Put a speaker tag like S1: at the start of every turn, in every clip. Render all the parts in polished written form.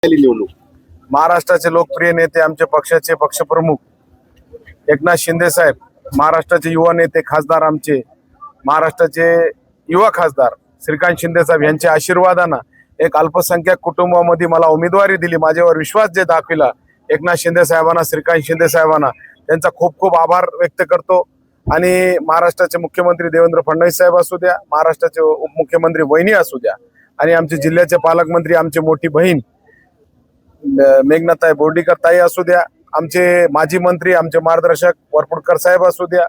S1: निवडणूक
S2: महाराष्ट्राचे लोकप्रिय नेते आमचे पक्षाचे पक्षप्रमुख एकनाथ शिंदे साहेब, महाराष्ट्राचे युवा नेते खासदार आमचे महाराष्ट्राचे युवा खासदार श्रीकांत शिंदे साहेब यांच्या आशीर्वादानं एक अल्पसंख्याक कुटुंबामध्ये मला उमेदवारी दिली, माझ्यावर विश्वास जे दाखविला एकनाथ शिंदे साहेबांना, श्रीकांत शिंदे साहेबांना त्यांचा खूप खूप आभार व्यक्त करतो। आणि महाराष्ट्राचे मुख्यमंत्री देवेंद्र फडणवीस साहेब असू द्या, महाराष्ट्राचे उपमुख्यमंत्री वहिनी असू द्या आणि आमचे जिल्ह्याचे पालकमंत्री आमचे मोठी बहीण मेघनाताई बोर्डीकर ताई असू द्या, आमचे माजी मंत्री आमचे मार्गदर्शक वरपुडकर साहेब असू द्या,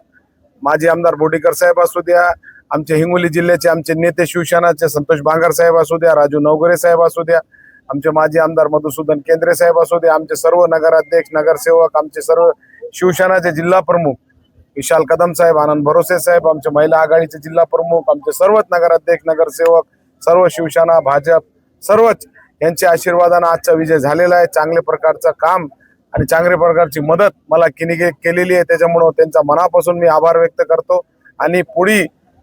S2: माजी आमदार बोर्डीकर साहेब असू द्या, आमचे हिंगोली जिल्ह्याचे आमचे नेते शिवसेनाचे संतोष बांगर साहेब असू द्या, राजू नवगरे साहेब असू द्या, आमचे माजी आमदार मधुसूदन केंद्रे साहेब असू द्या, आमचे सर्व नगराध्यक्ष नगरसेवक, आमचे सर्व शिवसेनाचे जिल्हा प्रमुख विशाल कदम साहेब, आनंद भरोसे साहेब, आमचे महिला आघाडीचे जिल्हा प्रमुख, आमचे सर्वच नगराध्यक्ष नगरसेवक, सर्व शिवसेना भाजप सर्वच यांच्या आशीर्वादाने आजचा विजय झालेला आहे। चांगल्या प्रकारचं काम आणि चांगल्या प्रकारची मदत मला केलेली आहे, त्याच्यामुळे त्यांचा मनापासून मी आभार व्यक्त करतो। आणि पुढे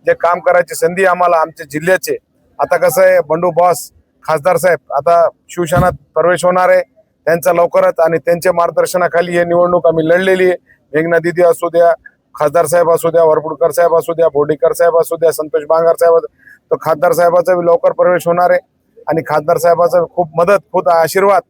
S2: जे काम करायची संधी आम्हाला आमच्या जिल्ह्याचे, आता कसं आहे बंडू बॉस खासदार साहेब आता शिवसेनेत प्रवेश होणार आहे त्यांचा लवकरच, आणि त्यांच्या मार्गदर्शनाखाली ही निवडणूक आम्ही लढलेली आहे। मेघना दिदी असू द्या, खासदार साहेब असू द्या, वरपुडकर साहेब असू द्या, बोर्डीकर साहेब असू द्या, संतोष बांगर साहेब, तो खासदार साहेबाचा लवकर प्रवेश होणार आहे। आणि खासदार साहेबाचा खूप मदत, खूप आशीर्वाद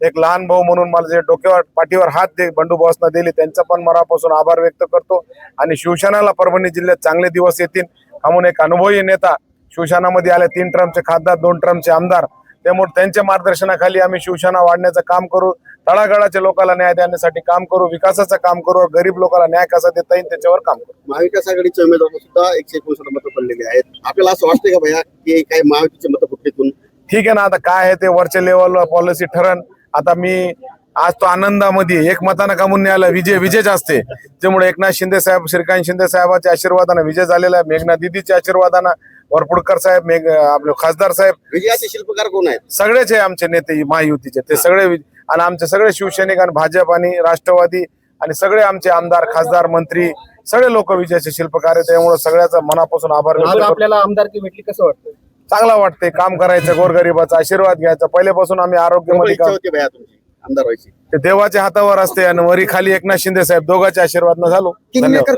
S2: एक लहान भाऊ म्हणून मला जे डोक्यावर पाठीवर हात दे बंडू बॉसना दिले त्यांचा पण मनापासून आभार व्यक्त करतो। आणि शिवसेनेला परभणी जिल्ह्यात चांगले दिवस येतील म्हणून एक अनुभवी नेता शिवसेनेमध्ये आले, 3 टर्मचे खासदार 2 टर्मचे आमदार, त्यामुळे त्यांच्या मार्गदर्शनाखाली आम्ही शिवसेना वाढण्याचं काम करू, तळागाळाच्या लोकांना न्याय देण्यासाठी काम करू, विकासाचं काम करू, गरीब लोकांना न्याय कसा देता येईल त्याच्यावर काम करू।
S1: महाविकास आघाडीचे उमेदवार सुद्धा 159 मतं पडलेली आहेत। आपल्याला असं वाटतंय का भैया की काही महायुतीचे मतं फुटलीतून?
S2: ठीक आहे ना, आता काय आहे ते वरच्या लेवलवर पॉलिसी ठरण। आता मी आज तो आनंदामध्ये एक मतानं कामून न्यायला विजयच असते, त्यामुळे एकनाथ शिंदे साहेब, श्रीकांत शिंदे साहेबांच्या आशीर्वादाने विजय झालेला आहे, मेघना दिदीच्या आशीर्वादानं, वरपुडकर साहेब, आपले खासदार साहेब,
S1: विजयाचे शिल्पकार कोण आहेत?
S2: सगळेच आहे आमचे नेते महायुतीचे, ते सगळे आणि आमचे सगळे शिवसैनिक आणि भाजप आणि राष्ट्रवादी आणि सगळे आमचे आमदार खासदार मंत्री सगळे लोक विजयाचे शिल्पकार आहेत, त्यामुळे सगळ्याचा मनापासून आभार व्यक्त करतो।
S3: आपल्याला आमदारकी भेटली कसं वाटतं?
S2: चांगला वाटते, काम करायचं, गोरगरिबाचा आशीर्वाद घ्यायचा, पहिल्यापासून आम्ही आरोग्यामध्ये
S1: इच्छा होती भैया तुमची आमदार व्हायची?
S2: ते देवाच्या हातावर असते आणि वरी खाली एकनाथ शिंदे साहेब दोघांच्या आशीर्वाद झालो। धन्यवाद।